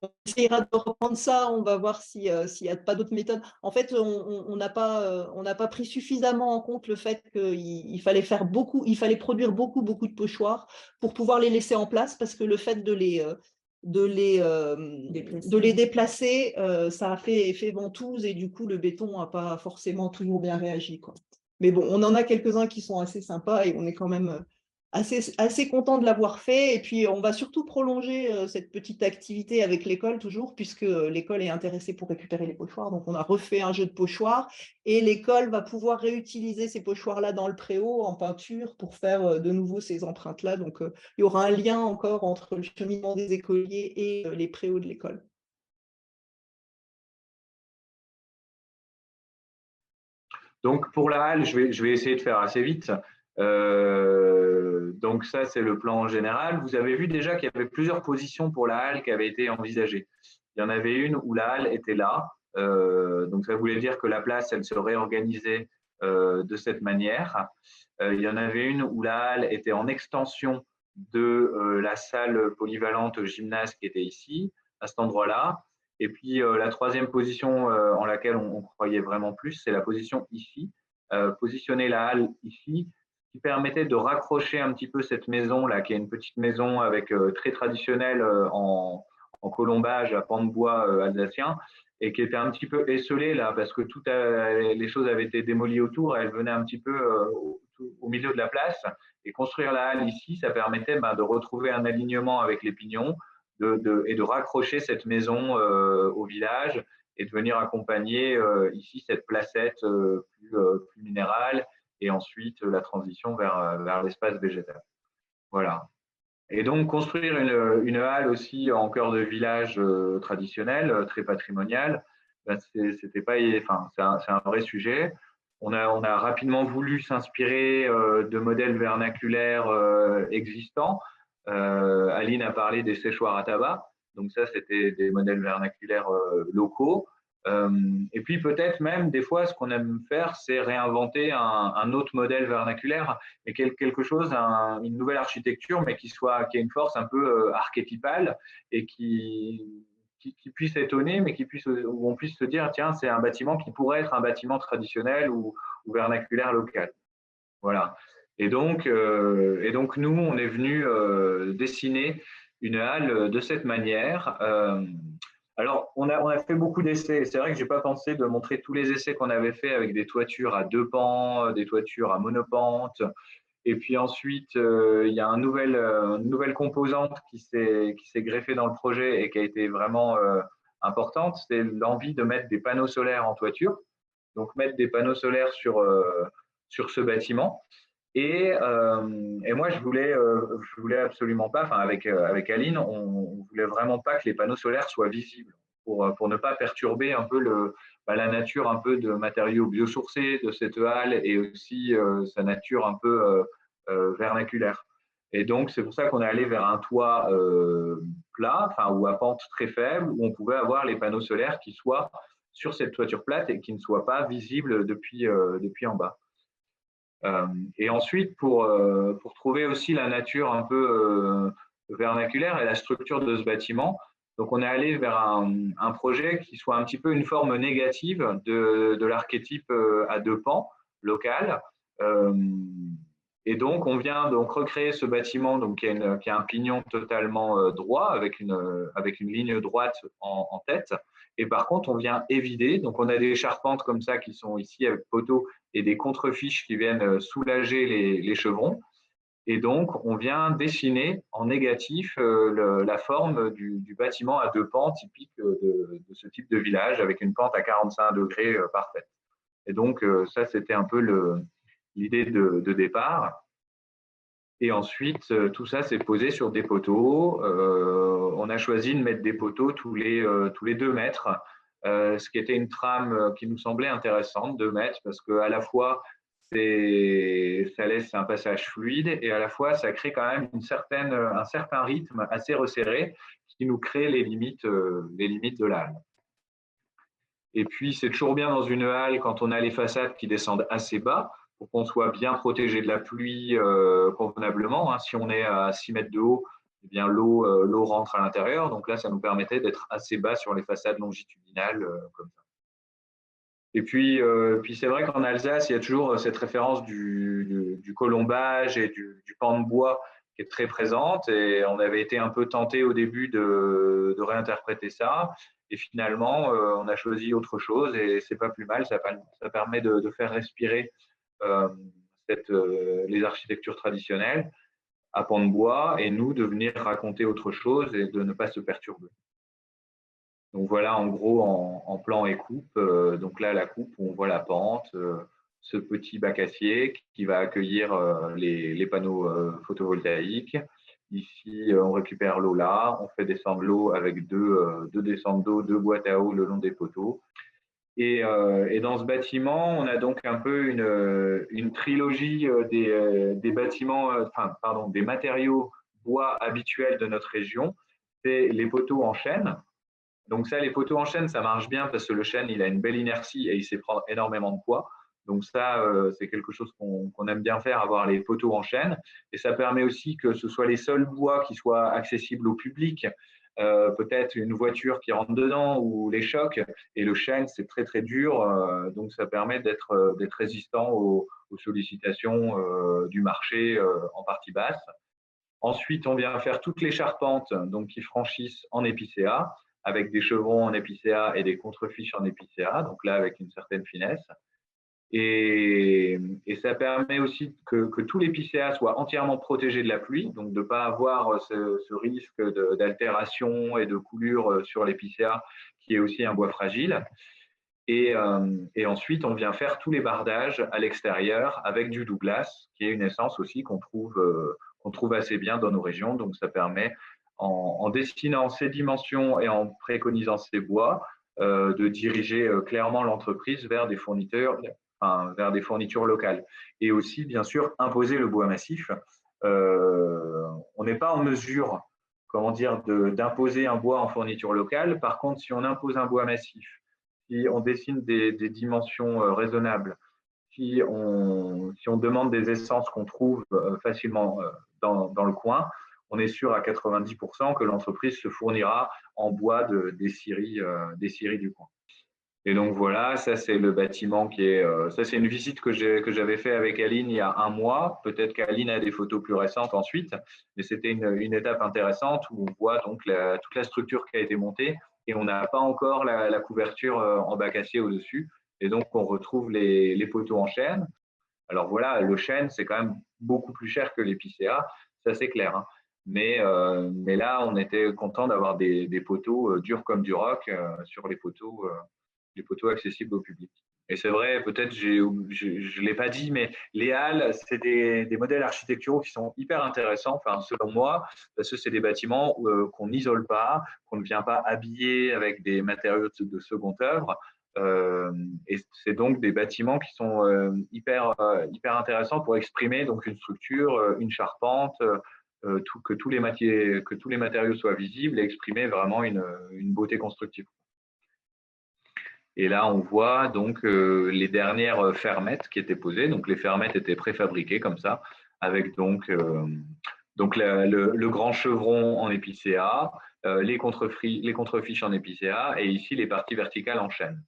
On essaiera de reprendre ça, on va voir s'il n'y a pas d'autres méthodes. En fait, on n'a pas pris suffisamment en compte le fait qu'il fallait produire beaucoup de pochoirs pour pouvoir les laisser en place, parce que le fait de les déplacer, ça a fait effet ventouse, et du coup, le béton n'a pas forcément toujours bien réagi, quoi. Mais bon, on en a quelques-uns qui sont assez sympas et on est quand même assez content de l'avoir fait. Et puis, on va surtout prolonger cette petite activité avec l'école toujours, puisque l'école est intéressée pour récupérer les pochoirs. Donc, on a refait un jeu de pochoirs et l'école va pouvoir réutiliser ces pochoirs-là dans le préau en peinture pour faire de nouveau ces empreintes-là. Donc, il y aura un lien encore entre le cheminement des écoliers et les préaux de l'école. Donc, pour la halle, je vais essayer de faire assez vite. Donc, ça, c'est le plan général. Vous avez vu déjà qu'il y avait plusieurs positions pour la halle qui avaient été envisagées. Il y en avait une où la halle était là. Donc, ça voulait dire que la place, elle se réorganisait de cette manière. Il y en avait une où la halle était en extension de la salle polyvalente gymnase qui était ici, à cet endroit-là. Et puis, la troisième position en laquelle on croyait vraiment plus, c'est la position ici, positionner la halle ici, qui permettait de raccrocher un petit peu cette maison-là, qui est une petite maison avec très traditionnelle en colombage à pans de bois alsacien, et qui était un petit peu esselée là, parce que toutes les choses avaient été démolies autour, et elle venait un petit peu au milieu de la place. Et construire la halle ici, ça permettait de retrouver un alignement avec les pignons, et de raccrocher cette maison au village, et de venir accompagner ici cette placette plus minérale, et ensuite la transition vers l'espace végétal. Voilà. Et donc, construire une halle aussi en cœur de village traditionnel, très patrimonial, c'était pas, enfin, c'est un vrai sujet. On a rapidement voulu s'inspirer de modèles vernaculaires existants. Aline a parlé des séchoirs à tabac. Donc ça, c'était des modèles vernaculaires locaux. Et puis peut-être même des fois, ce qu'on aime faire, c'est réinventer un autre modèle vernaculaire, mais quelque chose, une nouvelle architecture, mais qui ait une force un peu archétypale et qui puisse étonner, mais où on puisse se dire, tiens, c'est un bâtiment qui pourrait être un bâtiment traditionnel ou vernaculaire local. Voilà. Et donc nous, on est venu dessiner une halle de cette manière. Alors, on a fait beaucoup d'essais. C'est vrai que je n'ai pas pensé de montrer tous les essais qu'on avait fait avec des toitures à 2 pans, des toitures à monopente. Et puis ensuite, il y a une nouvelle composante qui s'est greffée dans le projet et qui a été vraiment importante. C'est l'envie de mettre des panneaux solaires en toiture. Donc, mettre des panneaux solaires sur ce bâtiment. Et moi, je voulais absolument pas, enfin avec Aline, on voulait vraiment pas que les panneaux solaires soient visibles pour ne pas perturber un peu la nature un peu de matériaux biosourcés de cette halle et aussi sa nature un peu vernaculaire. Et donc, c'est pour ça qu'on est allé vers un toit plat, enfin, ou à pente très faible, où on pouvait avoir les panneaux solaires qui soient sur cette toiture plate et qui ne soient pas visibles depuis en bas. Et ensuite, pour trouver aussi la nature un peu vernaculaire et la structure de ce bâtiment, donc on est allé vers un projet qui soit un petit peu une forme négative de l'archétype à 2 pans local. Et donc, on vient donc recréer ce bâtiment donc, qui a un pignon totalement droit avec une ligne droite en tête. Et par contre, on vient évider. Donc, on a des charpentes comme ça qui sont ici avec poteaux et des contrefiches qui viennent soulager les chevrons. Et donc, on vient dessiner en négatif la forme du bâtiment à 2 pans typique de ce type de village avec une pente à 45 degrés parfaite. Et donc, ça, c'était un peu l'idée de départ. Et ensuite, tout ça s'est posé sur des poteaux. On a choisi de mettre des poteaux tous les 2 mètres, ce qui était une trame qui nous semblait intéressante, 2 mètres, parce qu'à la fois, ça laisse un passage fluide et à la fois, ça crée quand même un certain rythme assez resserré qui nous crée les limites de la halle. Et puis, c'est toujours bien dans une halle quand on a les façades qui descendent assez bas pour qu'on soit bien protégé de la pluie convenablement. Hein. Si on est à 6 mètres de haut, eh bien l'eau rentre à l'intérieur. Donc là, ça nous permettait d'être assez bas sur les façades longitudinales comme ça. Et puis c'est vrai qu'en Alsace, il y a toujours cette référence du colombage et du pan de bois qui est très présente. Et on avait été un peu tenté au début de réinterpréter ça. Et finalement, on a choisi autre chose et c'est pas plus mal. Ça permet de faire respirer les architectures traditionnelles à pan de bois et nous de venir raconter autre chose et de ne pas se perturber. Donc voilà en gros en plan et coupe. Donc là, la coupe, on voit la pente, ce petit bac acier qui va accueillir les panneaux photovoltaïques. Ici, on récupère l'eau là, on fait descendre l'eau avec deux descentes d'eau, 2 boîtes à eau le long des poteaux. Et dans ce bâtiment, on a donc un peu une trilogie des bâtiments, des matériaux bois habituels de notre région. C'est les poteaux en chêne. Donc ça, les poteaux en chêne, ça marche bien parce que le chêne, il a une belle inertie et il sait prendre énormément de poids. Donc ça, c'est quelque chose qu'on aime bien faire, avoir les poteaux en chêne. Et ça permet aussi que ce soit les seuls bois qui soient accessibles au public. Peut-être une voiture qui rentre dedans ou les chocs. Et le chêne, c'est très, très dur. Donc ça permet d'être résistant aux sollicitations du marché en partie basse. Ensuite, on vient faire toutes les charpentes donc, qui franchissent en épicéa, avec des chevrons en épicéa et des contrefiches en épicéa, donc là avec une certaine finesse. Et ça permet aussi que tout l'épicéa soit entièrement protégé de la pluie, donc de ne pas avoir ce risque d'altération et de coulure sur l'épicéa, qui est aussi un bois fragile. Et ensuite, on vient faire tous les bardages à l'extérieur avec du Douglas, qui est une essence aussi qu'on trouve assez bien dans nos régions. Donc, ça permet, en dessinant ces dimensions et en préconisant ces bois, de diriger clairement l'entreprise vers des fournitures locales. Et aussi, bien sûr, imposer le bois massif. On n'est pas en mesure, d'imposer un bois en fourniture locale. Par contre, si on impose un bois massif, si on dessine des dimensions raisonnables, si on demande des essences qu'on trouve facilement dans le coin, on est sûr à 90% que l'entreprise se fournira en bois des scieries du coin. Et donc voilà, ça c'est le bâtiment qui est. Ça c'est une visite que j'avais fait avec Aline il y a un mois. Peut-être qu'Aline a des photos plus récentes ensuite, mais c'était une étape intéressante où on voit donc toute la structure qui a été montée et on n'a pas encore la couverture en bac acier au-dessus. Et donc on retrouve les poteaux en chêne. Alors voilà, le chêne c'est quand même beaucoup plus cher que l'épicéa, ça c'est clair. Hein. Mais là, on était content d'avoir des poteaux durs comme du roc sur les poteaux accessibles au public. Et c'est vrai, peut-être je ne l'ai pas dit, mais les halles, c'est des modèles architecturaux qui sont hyper intéressants, enfin, selon moi, parce que c'est des bâtiments qu'on n'isole pas, qu'on ne vient pas habiller avec des matériaux de seconde œuvre. Et c'est donc des bâtiments qui sont hyper intéressants pour exprimer donc une structure, une charpente, que tous les matériaux soient visibles et exprimer vraiment une beauté constructive. Et là, on voit donc les dernières fermettes qui étaient posées. Donc, les fermettes étaient préfabriquées comme ça, avec donc le grand chevron en épicéa, les contrefiches en épicéa et ici les parties verticales en chêne.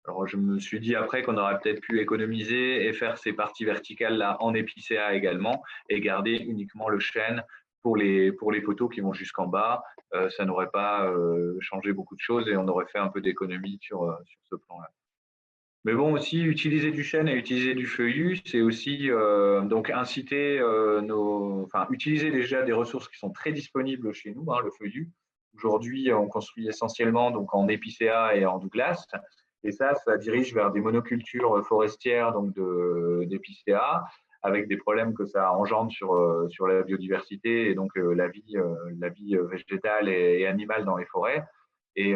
Alors, je me suis dit après qu'on aurait peut-être pu économiser et faire ces parties verticales-là en épicéa également et garder uniquement le chêne pour les poteaux qui vont jusqu'en bas. Ça n'aurait pas changé beaucoup de choses et on aurait fait un peu d'économie sur ce plan-là. Mais bon, aussi, utiliser du chêne et utiliser du feuillu, c'est aussi donc inciter utiliser déjà des ressources qui sont très disponibles chez nous, hein, le feuillu. Aujourd'hui, on construit essentiellement donc en épicéa et en Douglas. Et ça dirige vers des monocultures forestières donc d'épicéa, avec des problèmes que ça engendre sur la biodiversité et donc la vie végétale et animale dans les forêts. Et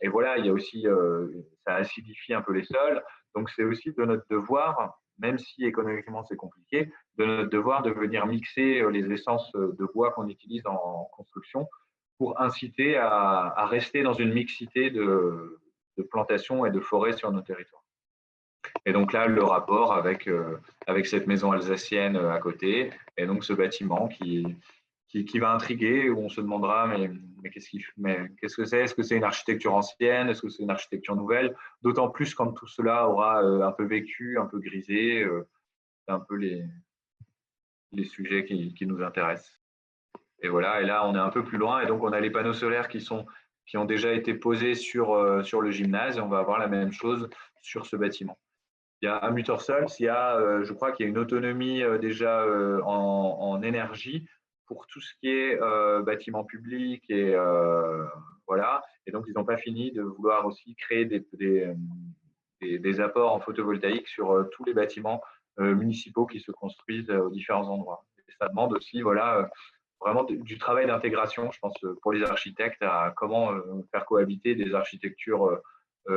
voilà, il y a aussi, ça acidifie un peu les sols. Donc, c'est aussi de notre devoir, même si économiquement c'est compliqué, de notre devoir de venir mixer les essences de bois qu'on utilise en construction pour inciter à rester dans une mixité de plantations et de forêts sur nos territoires. Et donc là, le rapport avec cette maison alsacienne à côté, et donc ce bâtiment qui va intriguer, où on se demandera mais qu'est-ce que c'est? Est-ce que c'est une architecture ancienne? Est-ce que c'est une architecture nouvelle? D'autant plus quand tout cela aura un peu vécu, un peu grisé. C'est un peu les sujets qui nous intéressent. Et voilà, et là, on est un peu plus loin, et donc on a les panneaux solaires qui ont déjà été posés sur le gymnase, et on va avoir la même chose sur ce bâtiment. Il y a à Muttersols, je crois qu'il y a une autonomie déjà en énergie pour tout ce qui est bâtiment public et voilà. Et donc, ils n'ont pas fini de vouloir aussi créer des apports en photovoltaïque sur tous les bâtiments municipaux qui se construisent aux différents endroits. Et ça demande aussi, voilà, vraiment du travail d'intégration, je pense, pour les architectes, à comment faire cohabiter des architectures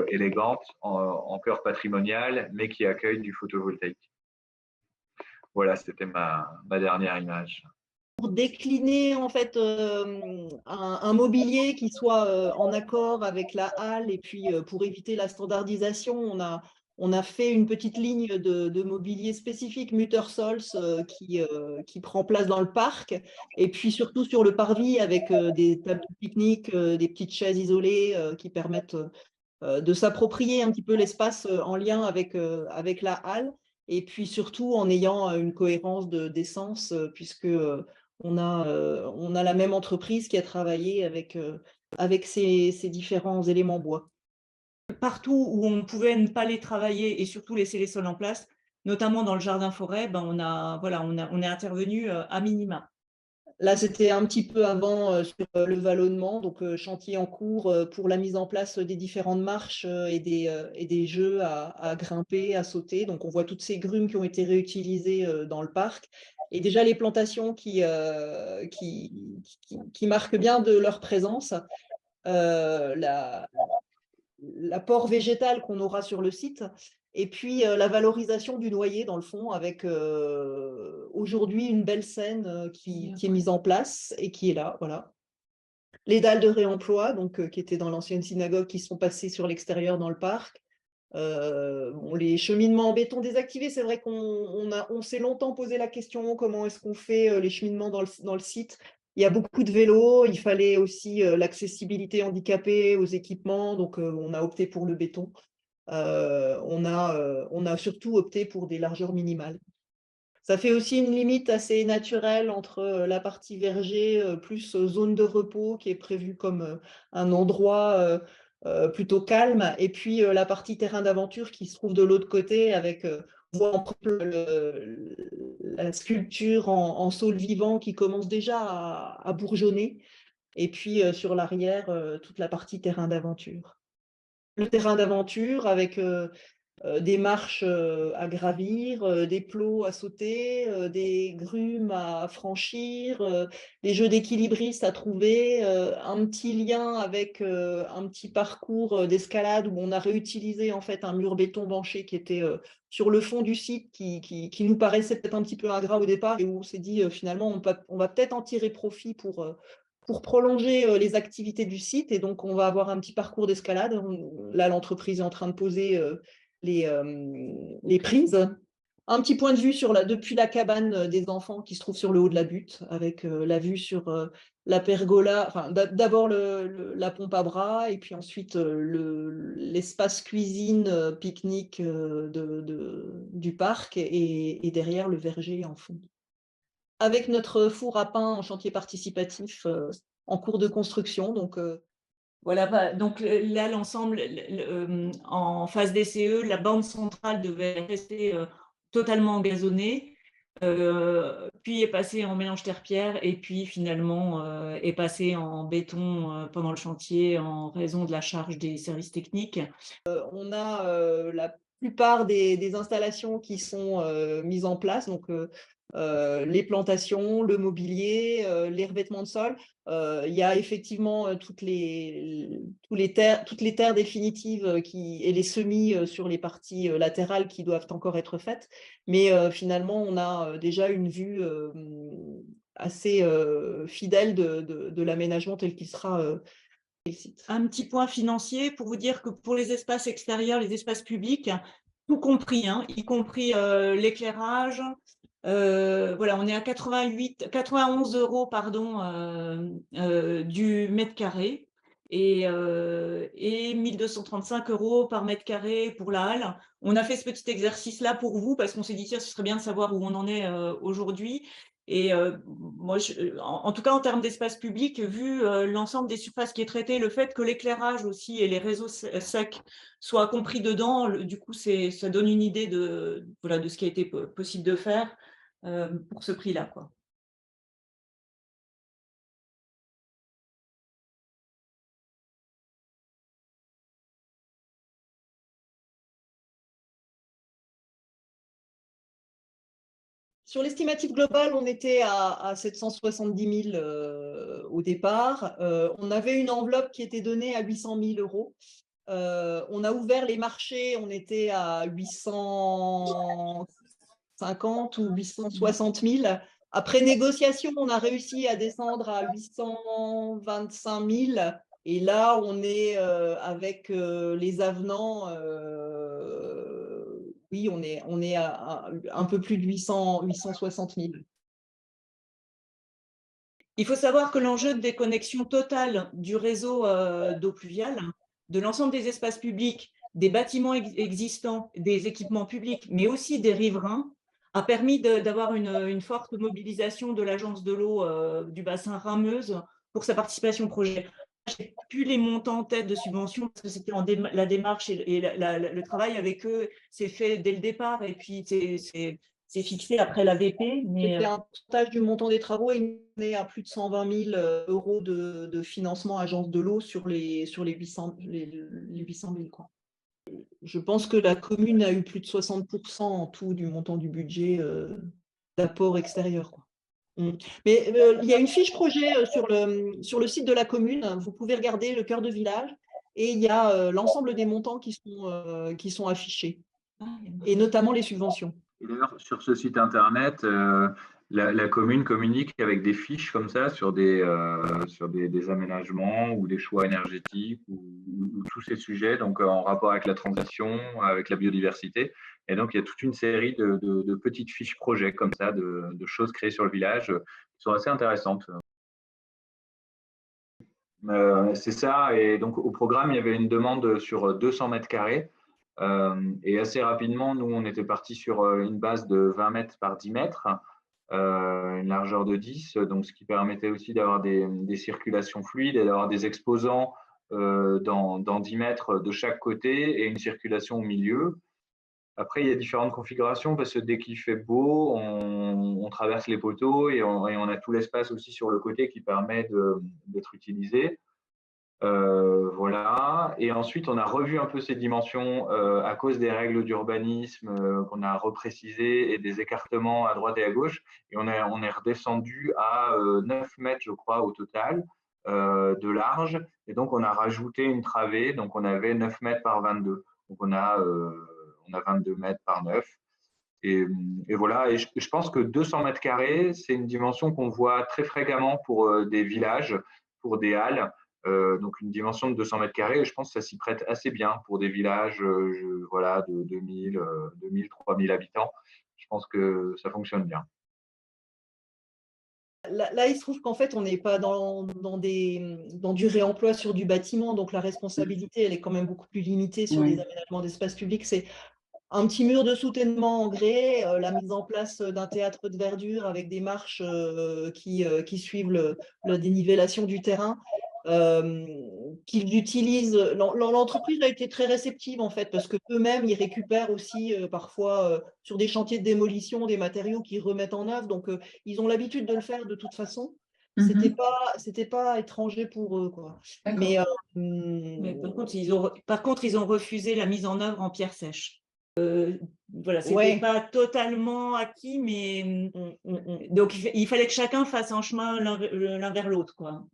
élégante, en cœur patrimonial, mais qui accueille du photovoltaïque. Voilà, c'était ma dernière image. Pour décliner en fait un mobilier qui soit en accord avec la halle, et puis pour éviter la standardisation, on a fait une petite ligne de mobilier spécifique Muttersols qui prend place dans le parc, et puis surtout sur le parvis avec des tables de pique-nique, des petites chaises isolées qui permettent de s'approprier un petit peu l'espace en lien avec la halle, et puis surtout en ayant une cohérence d'essence, puisque on a la même entreprise qui a travaillé avec ces différents éléments bois. Partout où on pouvait ne pas les travailler et surtout laisser les sols en place, notamment dans le jardin forêt, on est intervenu à minima. Là, c'était un petit peu avant sur le vallonnement, donc chantier en cours pour la mise en place des différentes marches et des jeux à grimper, à sauter. Donc, on voit toutes ces grumes qui ont été réutilisées dans le parc. Et déjà, les plantations qui marquent bien de leur présence. L'apport végétal qu'on aura sur le site, et puis la valorisation du noyer dans le fond, avec aujourd'hui une belle scène qui est mise en place et qui est là, voilà. Les dalles de réemploi, donc, qui étaient dans l'ancienne synagogue, qui sont passées sur l'extérieur dans le parc. Bon, les cheminements en béton désactivés, c'est vrai qu'on s'est longtemps posé la question, comment est-ce qu'on fait les cheminements dans le site? Il y a beaucoup de vélos, il fallait aussi l'accessibilité handicapée aux équipements, donc on a opté pour le béton. On a surtout opté pour des largeurs minimales. Ça fait aussi une limite assez naturelle entre la partie verger plus zone de repos qui est prévue comme un endroit plutôt calme, et puis la partie terrain d'aventure qui se trouve de l'autre côté avec on voit la sculpture en saule vivant qui commence déjà à bourgeonner, et puis sur l'arrière toute la partie terrain d'aventure. Le terrain d'aventure avec des marches à gravir, des plots à sauter, des grumes à franchir, des jeux d'équilibristes à trouver, un petit lien avec un petit parcours d'escalade où on a réutilisé en fait un mur béton banché qui était sur le fond du site, qui nous paraissait peut-être un petit peu ingrat au départ, et où on s'est dit finalement on va peut-être en tirer profit pour prolonger les activités du site, et donc on va avoir un petit parcours d'escalade. Là, l'entreprise est en train de poser les prises. Un petit point de vue depuis la cabane des enfants qui se trouve sur le haut de la butte, avec la vue sur la pergola, enfin, d'abord la pompe à bras, et puis ensuite l'espace cuisine, pique-nique du parc, et derrière le verger en fond. Avec notre four à pain en chantier participatif en cours de construction, donc voilà, donc là, l'ensemble, en phase DCE, la bande centrale devait rester totalement engazonnée, puis est passée en mélange terre-pierre, et puis finalement est passée en béton pendant le chantier en raison de la charge des services techniques. on a la plupart des installations qui sont mises en place, donc les plantations, le mobilier, les revêtements de sol. Il y a effectivement toutes les terres définitives et les semis sur les parties latérales qui doivent encore être faites. Mais finalement, on a déjà une vue assez fidèle de l'aménagement tel qu'il sera. Un petit point financier pour vous dire que pour les espaces extérieurs, les espaces publics, tout compris, hein, y compris l'éclairage, voilà, on est à 91 € pardon, du mètre carré, et 1235 € par mètre carré pour la halle. On a fait ce petit exercice-là pour vous parce qu'on s'est dit, tiens, ce serait bien de savoir où on en est aujourd'hui. Et moi, en tout cas, en termes d'espace public, vu l'ensemble des surfaces qui est traité, le fait que l'éclairage aussi et les réseaux secs soient compris dedans, du coup, ça donne une idée voilà, de ce qui a été possible de faire pour ce prix-là, quoi. Sur l'estimatif global, on était à 770 000 au départ. On avait une enveloppe qui était donnée à 800 000 €. On a ouvert les marchés, on était à 850 ou 860 000. Après négociation, on a réussi à descendre à 825 000. Et là, on est avec les avenants, oui, on est à un peu plus de 860 000. Il faut savoir que l'enjeu de déconnexion totale du réseau d'eau pluviale, de l'ensemble des espaces publics, des bâtiments existants, des équipements publics, mais aussi des riverains, a permis d'avoir une forte mobilisation de l'agence de l'eau du bassin Rhin-Meuse pour sa participation au projet. Je n'ai plus les montants en tête de subvention parce que c'était la démarche et le travail avec eux s'est fait dès le départ, et puis c'est fixé après l'AVP. C'était un pourcentage du montant des travaux, et on est à plus de 120 000 € de financement agence de l'eau sur les 800 000, quoi. Je pense que la commune a eu plus de 60% en tout du montant du budget d'apport extérieur, quoi. Mais il y a une fiche projet sur le site de la commune. Vous pouvez regarder le cœur de village, et il y a l'ensemble des montants qui sont affichés, et notamment les subventions. Et d'ailleurs, sur ce site internet, la commune communique avec des fiches comme ça sur des aménagements ou des choix énergétiques ou tous ces sujets, donc en rapport avec la transition, avec la biodiversité. Et donc, il y a toute une série de petites fiches projets comme ça, de choses créées sur le village qui sont assez intéressantes. C'est ça. Et donc, au programme, il y avait une demande sur 200 mètres carrés. Et assez rapidement, nous, on était parti sur une base de 20 mètres par 10 mètres, une largeur de 10, donc ce qui permettait aussi d'avoir des circulations fluides et d'avoir des exposants dans 10 mètres de chaque côté et une circulation au milieu. Après, il y a différentes configurations parce que dès qu'il fait beau, on traverse les poteaux et on a tout l'espace aussi sur le côté qui permet d'être utilisé. Voilà. Et ensuite, on a revu un peu ces dimensions à cause des règles d'urbanisme qu'on a reprécisées et des écartements à droite et à gauche. Et on est redescendu à 9 mètres, je crois, au total de large. Et donc, on a rajouté une travée. Donc, on avait 9 mètres par 22. Donc, on a 22 mètres par 9. Et voilà. Et je pense que 200 mètres carrés, c'est une dimension qu'on voit très fréquemment pour des villages, pour des halles. Donc une dimension de 200 mètres carrés, je pense que ça s'y prête assez bien pour des villages voilà, de 2000, 3000 habitants. Je pense que ça fonctionne bien. Là, il se trouve qu'en fait, on n'est pas dans du réemploi sur du bâtiment, donc la responsabilité, elle est quand même beaucoup plus limitée sur des aménagements d'espace public. C'est un petit mur de soutènement en grès, la mise en place d'un théâtre de verdure avec des marches qui suivent la dénivellation du terrain. Qu'ils utilisent. L'entreprise a été très réceptive en fait, parce que eux-mêmes ils récupèrent aussi parfois sur des chantiers de démolition des matériaux qu'ils remettent en œuvre, donc ils ont l'habitude de le faire de toute façon. C'était pas étranger pour eux, quoi. Mais par contre, ils ont refusé la mise en œuvre en pierre sèche. Voilà, c'était ouais. pas totalement acquis, mais donc il fallait que chacun fasse un chemin l'un vers l'autre, quoi.